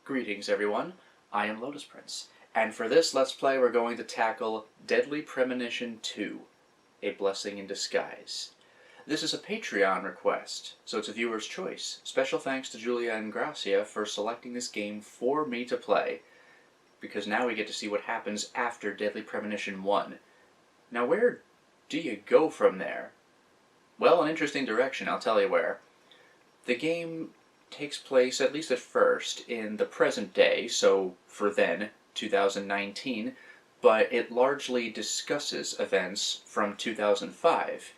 Greetings everyone, I am Lotus Prince, and for this Let's Play we're going to tackle Deadly Premonition 2, A Blessing in Disguise. This is a Patreon request, so it's a viewer's choice. Special thanks to Julia and Gracia for selecting this game for me to play, because now we get to see what happens after Deadly Premonition 1. Now where do you go from there? Well, an interesting direction, I'll tell you where. The game takes place, at least at first, in the present day, so for then, 2019, but it largely discusses events from 2005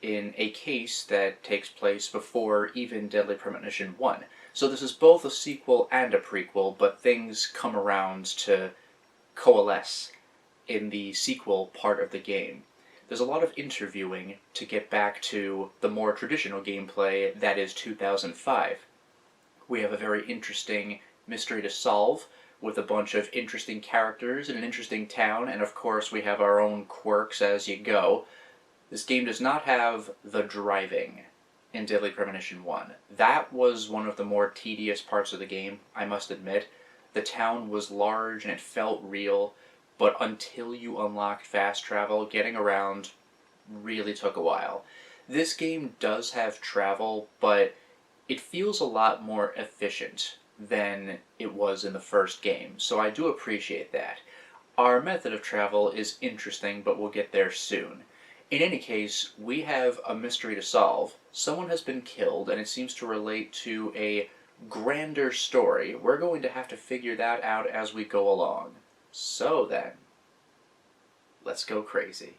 in a case that takes place before even Deadly Premonition 1. So this is both a sequel and a prequel, but things come around to coalesce in the sequel part of the game. There's a lot of interviewing to get back to the more traditional gameplay that is 2005. We have a very interesting mystery to solve, with a bunch of interesting characters in an interesting town, and of course we have our own quirks as you go. This game does not have the driving in Deadly Premonition 1. That was one of the more tedious parts of the game, I must admit. The town was large and it felt real, but until you unlocked fast travel, getting around really took a while. This game does have travel, but it feels a lot more efficient than it was in the first game, so I do appreciate that. Our method of travel is interesting, but we'll get there soon. In any case, we have a mystery to solve. Someone has been killed, and it seems to relate to a grander story. We're going to have to figure that out as we go along. So then, let's go crazy.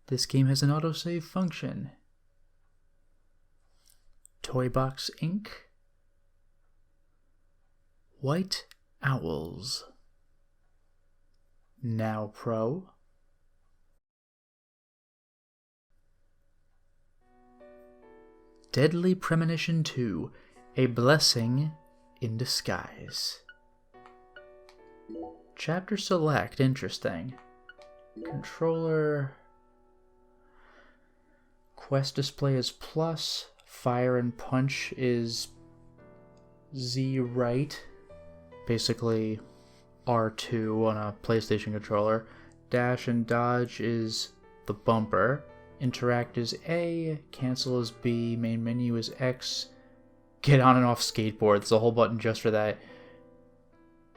This game has an autosave function. Toybox Inc. White Owls. Now Pro. Deadly Premonition 2, A Blessing in Disguise. Chapter Select, interesting. Controller. Quest display is plus. Fire and punch is Z right. Basically R2 on a PlayStation controller. Dash and dodge is the bumper. Interact is A. Cancel is B. Main menu is X. Get on and off skateboard. There's a whole button just for that.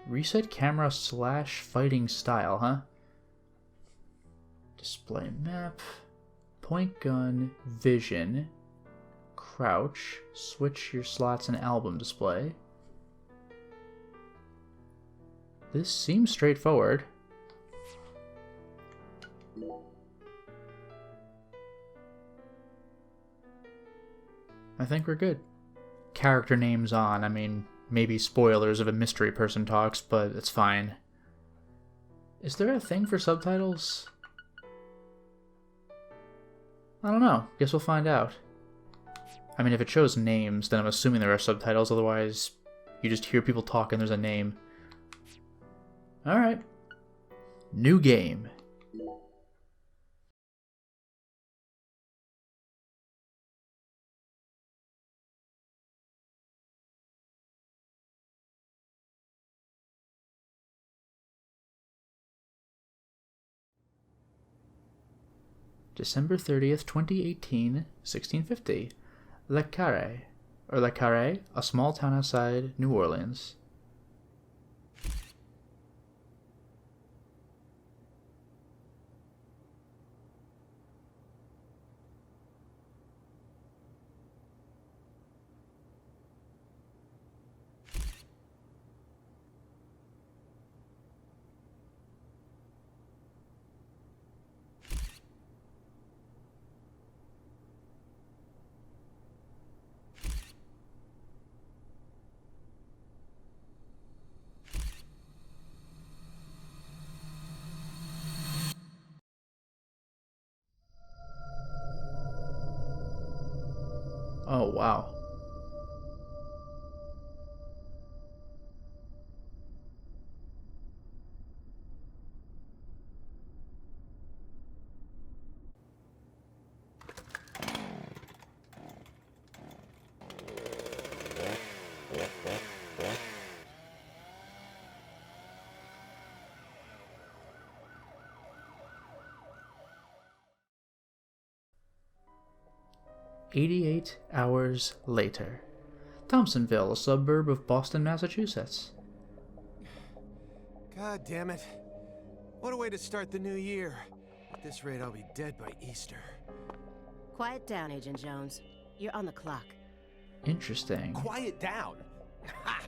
Reset camera / fighting style, huh? Display map. Point gun, vision, crouch, switch your slots and album display. This seems straightforward. I think we're good. Character names on. I mean, maybe spoilers if a mystery person talks, but it's fine. Is there a thing for subtitles? I don't know. Guess we'll find out. I mean, if it shows names, then I'm assuming there are subtitles. Otherwise, you just hear people talk and there's a name. Alright. New game. December 30th, 2018, 1650. Le Carré, or Le Carré, a small town outside New Orleans. Oh, wow. 88 hours later. Thompsonville, a suburb of Boston, Massachusetts. God damn it. What a way to start the new year. At this rate, I'll be dead by Easter. Quiet down, Agent Jones. You're on the clock. Interesting. Quiet down? Ha!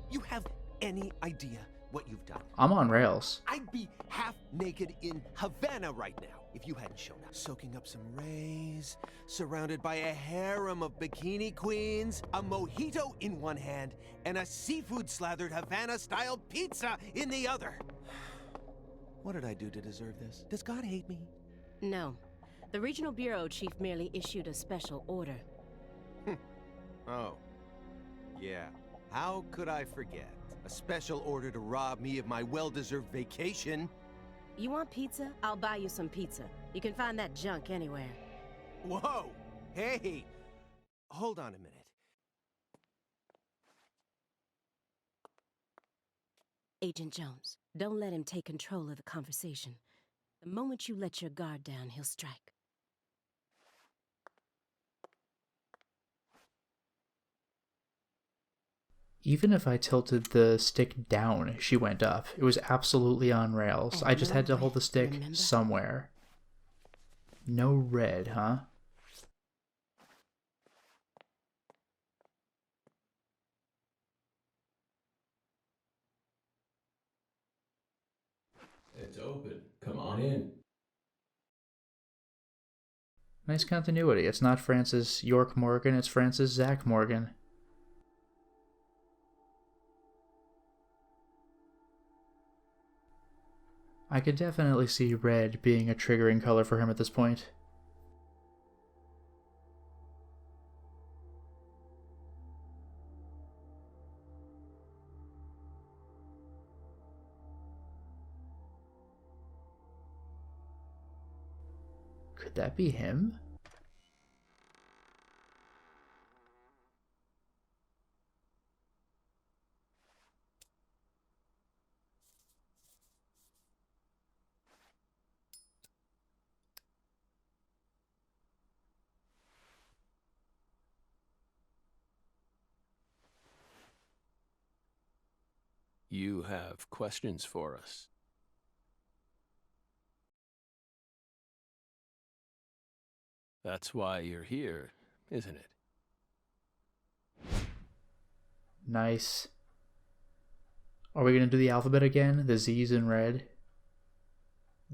You have any idea what you've done? I'm on rails. I'd be half naked in Havana right now if you hadn't shown up. Soaking up some rays, surrounded by a harem of bikini queens, a mojito in one hand, and a seafood-slathered Havana-style pizza in the other. What did I do to deserve this? Does God hate me? No. The Regional Bureau Chief merely issued a special order. Oh. Yeah. How could I forget? A special order to rob me of my well-deserved vacation. You want pizza? I'll buy you some pizza. You can find that junk anywhere. Whoa! Hey! Hold on a minute. Agent Jones, don't let him take control of the conversation. The moment you let your guard down, he'll strike. Even if I tilted the stick down, she went up. It was absolutely on rails. I just had to hold the stick somewhere. No red, huh? It's open. Come on in. Nice continuity. It's not Francis York Morgan, it's Francis Zach Morgan. I could definitely see red being a triggering color for him at this point. Could that be him? You have questions for us? That's why you're here, isn't it? Nice. Are we gonna do the alphabet again? The Z's in red?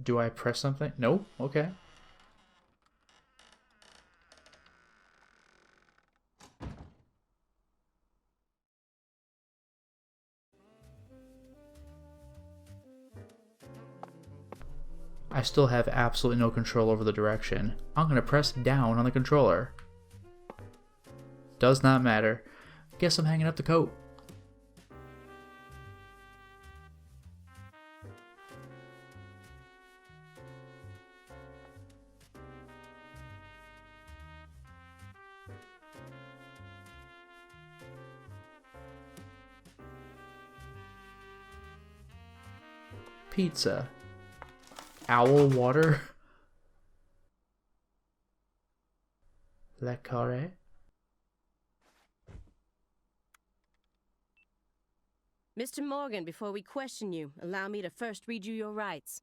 Do I press something? Nope. Okay. I still have absolutely no control over the direction. I'm gonna press down on the controller. Does not matter. Guess I'm hanging up the coat. Pizza. Owl water. Le carré. Mr. Morgan, before we question you, allow me to first read you your rights.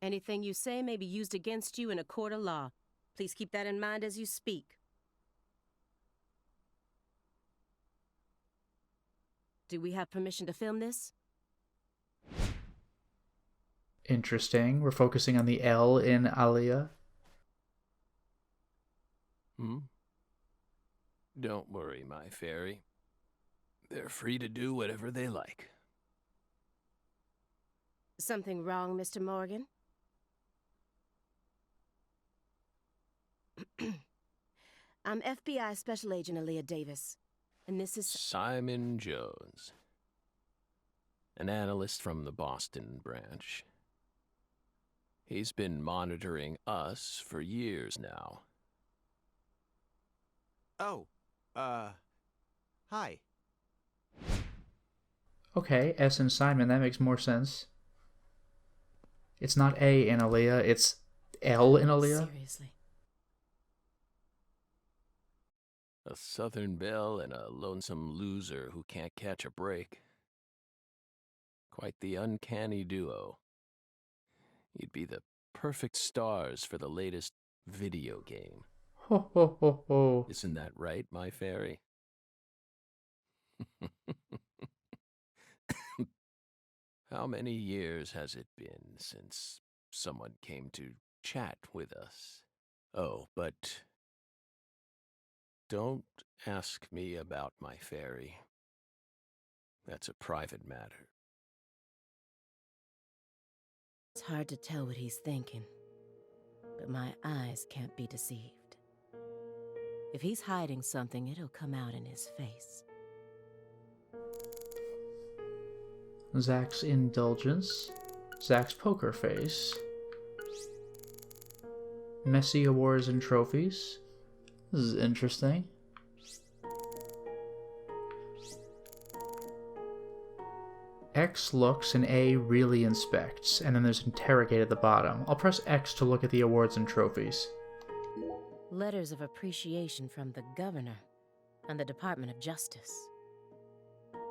Anything you say may be used against you in a court of law. Please keep that in mind as you speak. Do we have permission to film this? Interesting. We're focusing on the L in Alia. Don't worry, my fairy. They're free to do whatever they like. Something wrong, Mr. Morgan? I'm FBI Special Agent Aaliyah Davis, and this is... Simon Jones. An analyst from the Boston branch. He's been monitoring us for years now. Oh, hi. Okay, S in Simon, that makes more sense. It's not A in Aaliyah, it's L in Aaliyah. Seriously. A Southern belle and a lonesome loser who can't catch a break. Quite the uncanny duo. You'd be the perfect stars for the latest video game. Ho ho ho ho. Isn't that right, my fairy? How many years has it been since someone came to chat with us? Oh, but don't ask me about my fairy. That's a private matter. It's hard to tell what he's thinking, but my eyes can't be deceived. If he's hiding something, it'll come out in his face. Zach's indulgence. Zach's poker face. Messy awards and trophies. This is interesting. X looks and A really inspects, and then there's interrogate at the bottom. I'll press X to look at the awards and trophies. Letters of appreciation from the governor and the Department of Justice.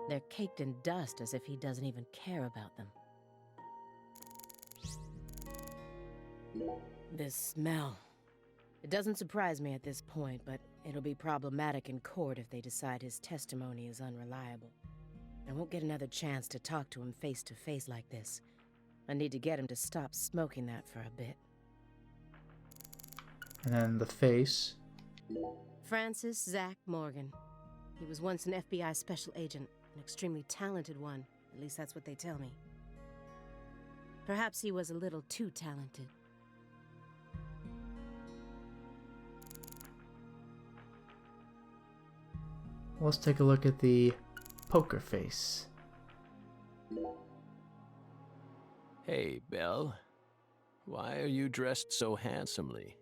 They're caked in dust as if he doesn't even care about them. This smell. It doesn't surprise me at this point, but it'll be problematic in court if they decide his testimony is unreliable. I won't get another chance to talk to him face to face like this. I need to get him to stop smoking that for a bit. And then the face. Francis Zach Morgan. He was once an FBI special agent, an extremely talented one. At least that's what they tell me. Perhaps he was a little too talented. Let's take a look at the poker face. Hey, Belle. Why are you dressed so handsomely?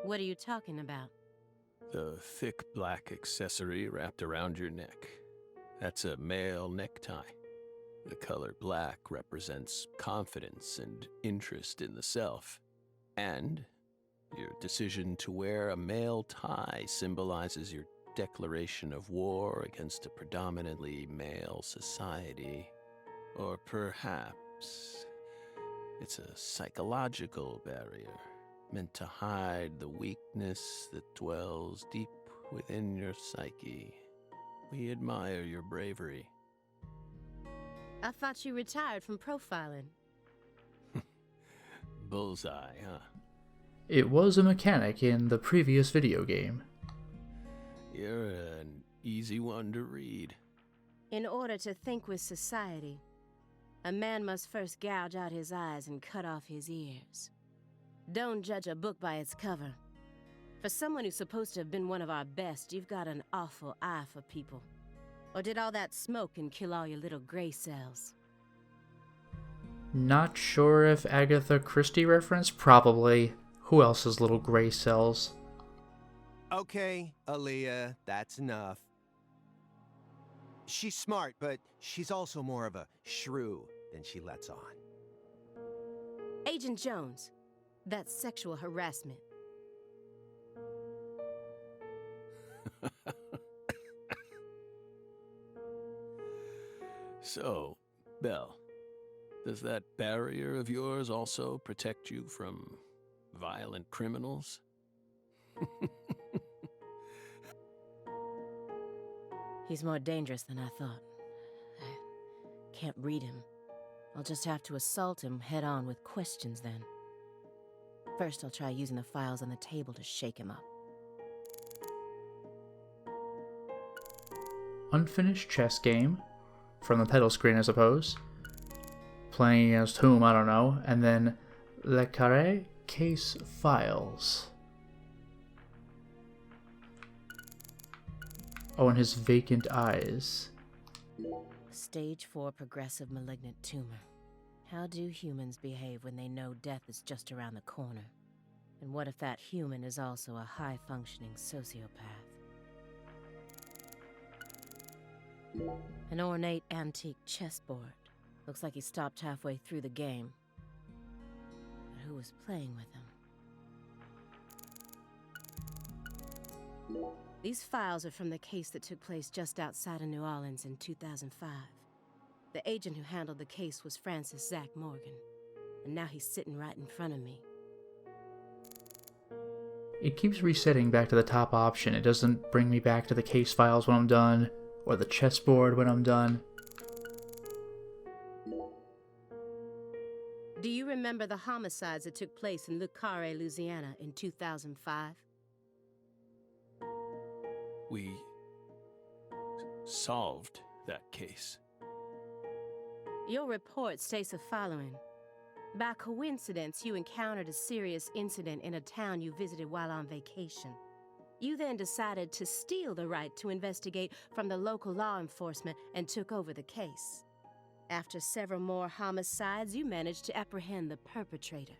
What are you talking about? The thick black accessory wrapped around your neck. That's a male necktie. The color black represents confidence and interest in the self. And your decision to wear a male tie symbolizes your declaration of war against a predominantly male society. Or perhaps it's a psychological barrier meant to hide the weakness that dwells deep within your psyche. We admire your bravery. I thought you retired from profiling. Bullseye, huh? It was a mechanic in the previous video game. You're an easy one to read. In order to think with society, a man must first gouge out his eyes and cut off his ears. Don't judge a book by its cover. For someone who's supposed to have been one of our best, you've got an awful eye for people. Or did all that smoke and kill all your little gray cells? Not sure if Agatha Christie reference? Probably. Who else's little gray cells? Okay, Aaliyah, that's enough. She's smart, but she's also more of a shrew than she lets on. Agent Jones, that's sexual harassment. So, Belle, does that barrier of yours also protect you from violent criminals? He's more dangerous than I thought. I can't read him. I'll just have to assault him head-on with questions then. First, I'll try using the files on the table to shake him up. Unfinished chess game. From the pedal screen, I suppose. Playing against whom, I don't know. And then Le Carré case files. Oh, and his vacant eyes. Stage 4 progressive malignant tumor. How do humans behave when they know death is just around the corner? And what if that human is also a high-functioning sociopath? An ornate antique chessboard. Looks like he stopped halfway through the game. But who was was playing with them. These files are from the case that took place just outside of New Orleans in 2005. The agent who handled the case was Francis Zach Morgan, and now he's sitting right in front of me. It keeps resetting back to the top option. It doesn't bring me back to the case files when I'm done, or the chessboard when I'm done. Do you remember the homicides that took place in Le Carré, Louisiana in 2005? We solved that case. Your report states the following. By coincidence, you encountered a serious incident in a town you visited while on vacation. You then decided to steal the right to investigate from the local law enforcement and took over the case. After several more homicides, you managed to apprehend the perpetrator.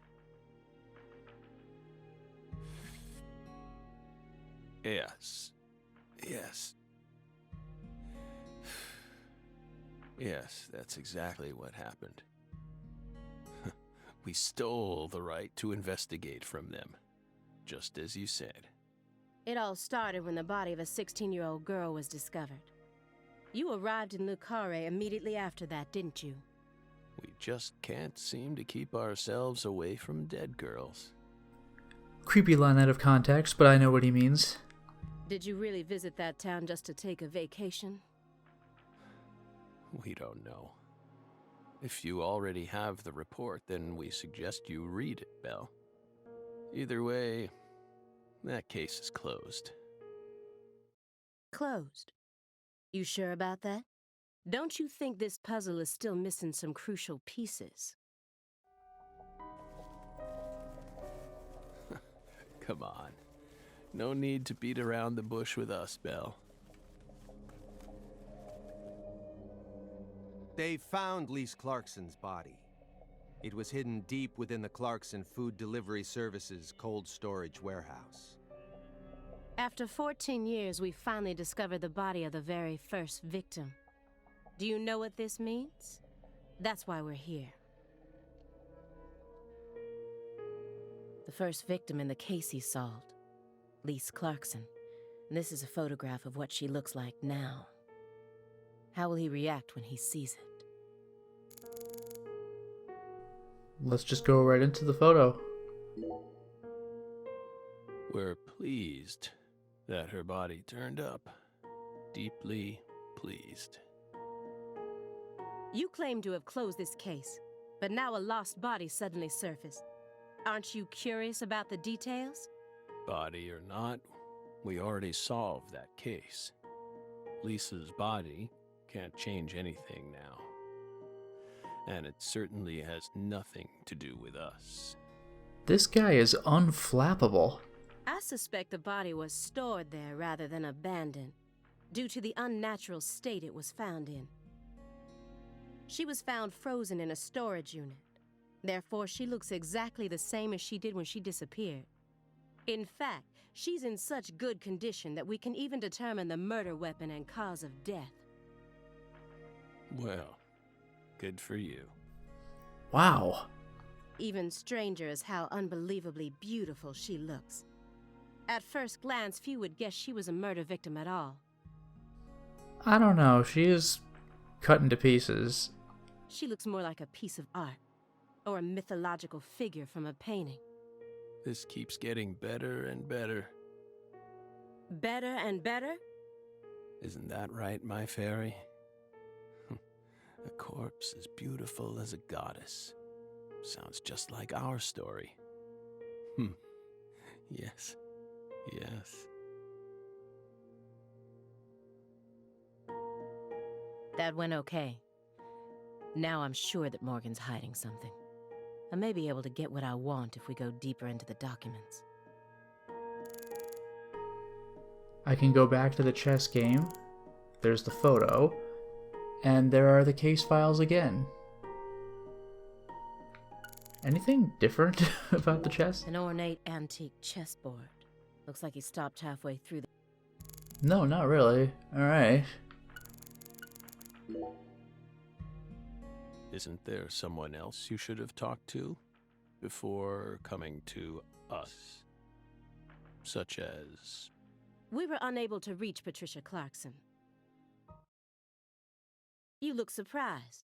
Yes. Yes, that's exactly what happened. We stole the right to investigate from them, just as you said. It all started when the body of a 16-year-old girl was discovered. You arrived in Le Carré immediately after that, didn't you? We just can't seem to keep ourselves away from dead girls. Creepy line out of context, but I know what he means. Did you really visit that town just to take a vacation? We don't know. If you already have the report, then we suggest you read it, Belle. Either way, that case is closed. Closed. You sure about that? Don't you think this puzzle is still missing some crucial pieces? Come on. No need to beat around the bush with us, Belle. They found Lise Clarkson's body. It was hidden deep within the Clarkson Food Delivery Services cold storage warehouse. After 14 years, we finally discovered the body of the very first victim. Do you know what this means? That's why we're here. The first victim in the case he solved, Lise Clarkson. And this is a photograph of what she looks like now. How will he react when he sees it? Let's just go right into the photo. We're pleased that her body turned up. Deeply pleased. You claim to have closed this case, but now a lost body suddenly surfaced. Aren't you curious about the details? Body or not, we already solved that case. Lisa's body can't change anything now. And it certainly has nothing to do with us. This guy is unflappable. I suspect the body was stored there rather than abandoned, due to the unnatural state it was found in. She was found frozen in a storage unit. Therefore, she looks exactly the same as she did when she disappeared. In fact, she's in such good condition that we can even determine the murder weapon and cause of death. Well, good for you. Wow. Even stranger is how unbelievably beautiful she looks. At first glance, few would guess she was a murder victim at all. I don't know, she is cut into pieces. She looks more like a piece of art, or a mythological figure from a painting. This keeps getting better and better. Better and better? Isn't that right, my fairy? A corpse as beautiful as a goddess. Sounds just like our story. Yes. Yes. That went okay. Now I'm sure that Morgan's hiding something. I may be able to get what I want if we go deeper into the documents. I can go back to the chess game. There's the photo. And there are the case files again. Anything different about the chess? An ornate antique chessboard. Looks like he stopped halfway through the... No, not really. Alright. Isn't there someone else you should have talked to before coming to us? Such as... We were unable to reach Patricia Clarkson. You look surprised.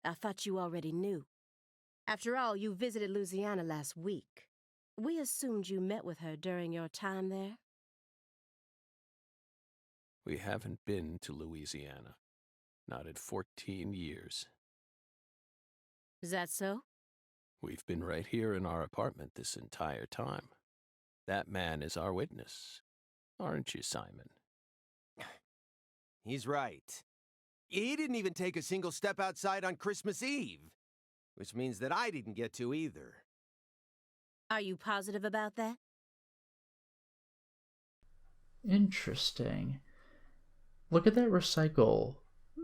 I thought you already knew. After all, you visited Louisiana last week. We assumed you met with her during your time there. We haven't been to Louisiana. Not in 14 years. Is that so? We've been right here in our apartment this entire time. That man is our witness. Aren't you, Simon? He's right. He didn't even take a single step outside on Christmas Eve. Which means that I didn't get to either. Are you positive about that? Interesting. Look at that recycle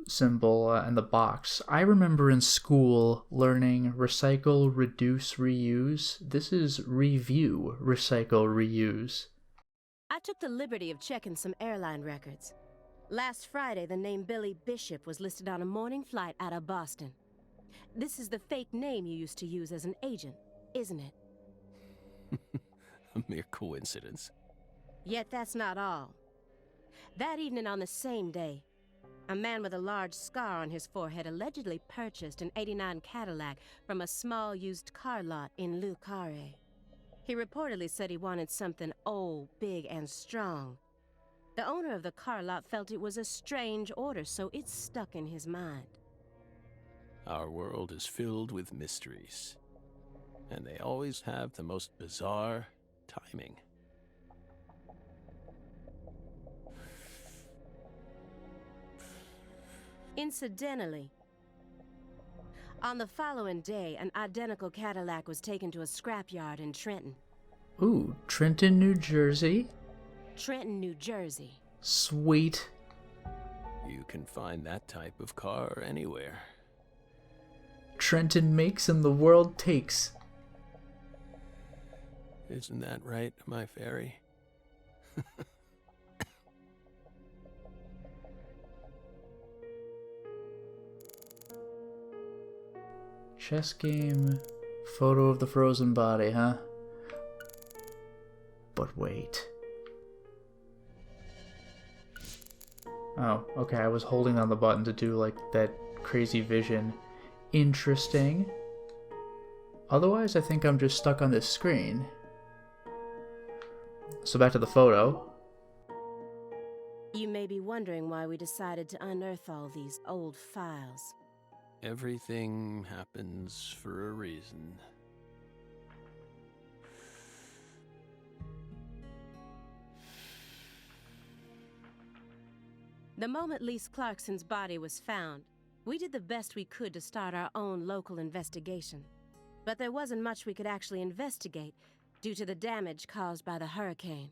symbol in the box. I remember in school learning recycle, reduce, reuse. This is review, recycle, reuse. I took the liberty of checking some airline records. Last Friday, the name Billy Bishop was listed on a morning flight out of Boston. This is the fake name you used to use as an agent, isn't it? A mere coincidence. Yet that's not all. That evening on the same day, a man with a large scar on his forehead allegedly purchased an '89 Cadillac from a small used car lot in Le Carré. He reportedly said he wanted something old, big, and strong. The owner of the car lot felt it was a strange order, so it stuck in his mind. Our world is filled with mysteries. And they always have the most bizarre timing. Incidentally, on the following day, an identical Cadillac was taken to a scrapyard in Trenton. Ooh, Trenton, New Jersey. Trenton, New Jersey. Sweet. You can find that type of car anywhere. Trenton makes and the world takes. Isn't that right, my fairy? Chess game, photo of the frozen body, huh? But wait. Oh, okay, I was holding on the button to do like that crazy vision. Interesting. Otherwise, I think I'm just stuck on this screen. So back to the photo. You may be wondering why we decided to unearth all these old files. Everything happens for a reason. The moment Lise Clarkson's body was found, we did the best we could to start our own local investigation. But there wasn't much we could actually investigate due to the damage caused by the hurricane.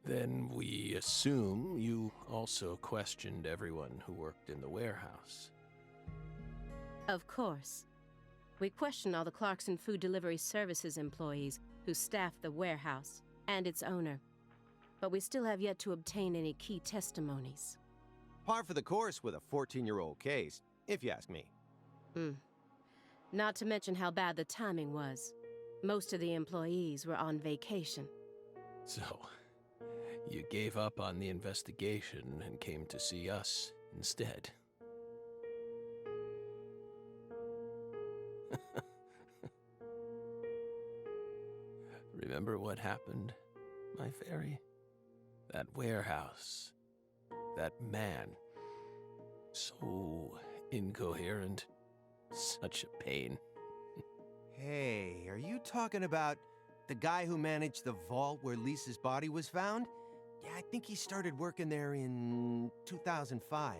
Then we assume you also questioned everyone who worked in the warehouse. Of course. We questioned all the Clarkson Food Delivery Services employees who staffed the warehouse and its owner. But we still have yet to obtain any key testimonies. Par for the course with a 14-year-old case, if you ask me. Not to mention how bad the timing was. Most of the employees were on vacation. So, you gave up on the investigation and came to see us instead. Remember what happened, my fairy? That warehouse. That man. So incoherent. Such a pain. Hey, are you talking about the guy who managed the vault where Lisa's body was found? Yeah, I think he started working there in 2005.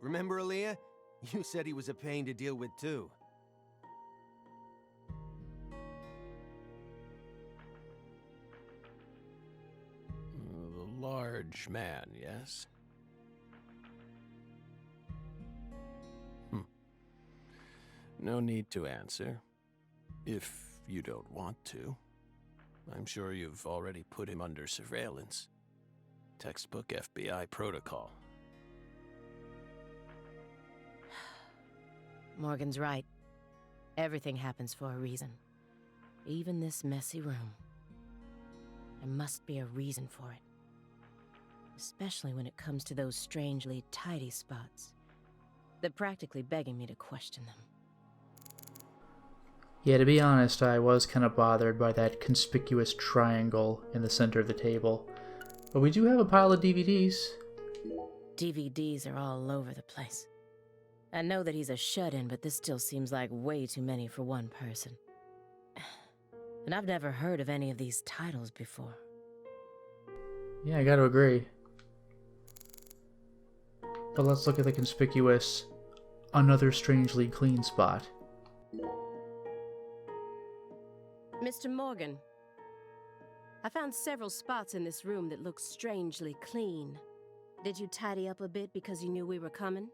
Remember, Aaliyah? You said he was a pain to deal with, too. The large man, yes? No need to answer. If you don't want to. I'm sure you've already put him under surveillance. Textbook FBI protocol. Morgan's right. Everything happens for a reason. Even this messy room. There must be a reason for it. Especially when it comes to those strangely tidy spots. They're practically begging me to question them. Yeah, to be honest, I was kind of bothered by that conspicuous triangle in the center of the table. But we do have a pile of DVDs. DVDs are all over the place. I know that he's a shut-in, but this still seems like way too many for one person. And I've never heard of any of these titles before. Yeah, I gotta agree. But let's look at the conspicuous Another Strangely Clean spot. Mr. Morgan, I found several spots in this room that look strangely clean. Did you tidy up a bit because you knew we were coming?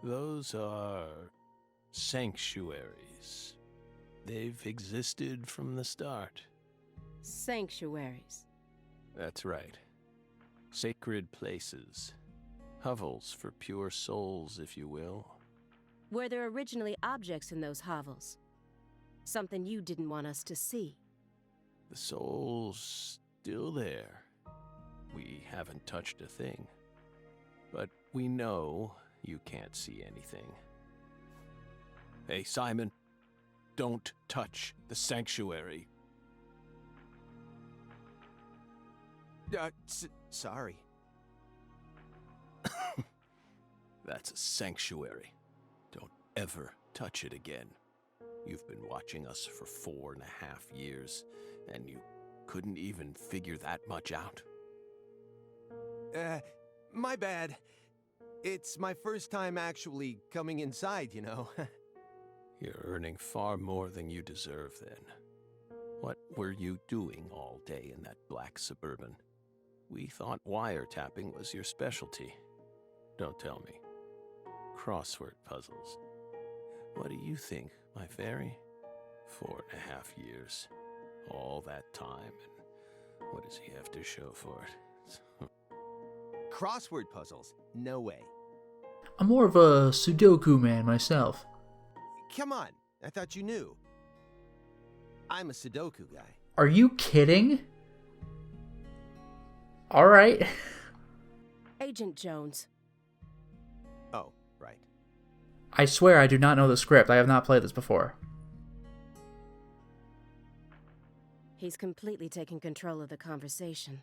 Those are sanctuaries. They've existed from the start. Sanctuaries. That's right. Sacred places. Hovels for pure souls, if you will. Were there originally objects in those hovels? Something you didn't want us to see? The soul's still there. We haven't touched a thing. But we know you can't see anything. Hey, Simon, don't touch the sanctuary. Sorry. That's a sanctuary. Don't ever touch it again. You've been watching us for 4.5 years, and you couldn't even figure that much out? My bad. It's my first time actually coming inside, you know. You're earning far more than you deserve, then. What were you doing all day in that black Suburban? We thought wiretapping was your specialty. Don't tell me. Crossword puzzles. What do you think, my fairy? 4.5 years. All that time, and what does he have to show for it? Crossword puzzles? No way. I'm more of a Sudoku man myself. Come on, I thought you knew. I'm a Sudoku guy. Are you kidding? Alright. Agent Jones. Oh, right. I swear I do not know the script. I have not played this before. He's completely taken control of the conversation.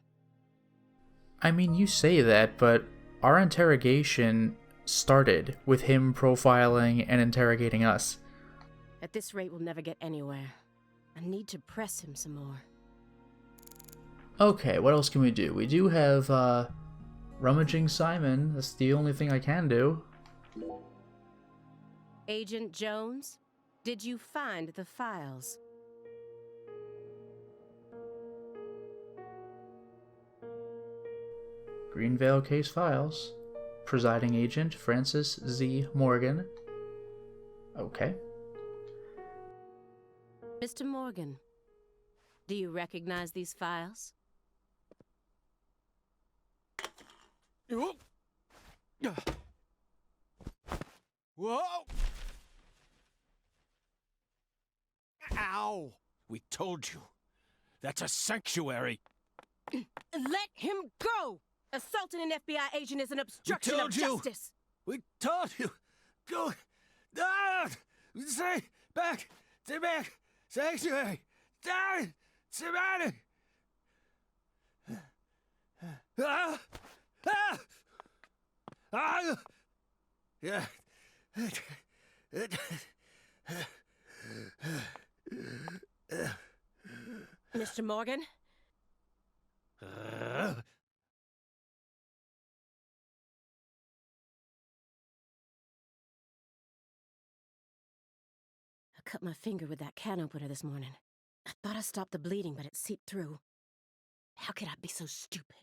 I mean, you say that, but our interrogation started with him profiling and interrogating us. At this rate, we'll never get anywhere. I need to press him some more. Okay, what else can we do? We do have, Rummaging Simon. That's the only thing I can do. Agent Jones, did you find the files? Greenvale Case Files. Presiding Agent Francis Z. Morgan. Okay. Mr. Morgan, do you recognize these files? Whoa! Ow! We told you. That's a sanctuary. Let him go! Assaulting an FBI agent is an obstruction of told you. justice. We told you. Go. Ah! Stay back. Stay back. Sanctuary. Down. Surrounded. Ah! Ah! Ah! Yeah. Mr. Morgan? I cut my finger with that can opener this morning. I thought I stopped the bleeding, but it seeped through. How could I be so stupid?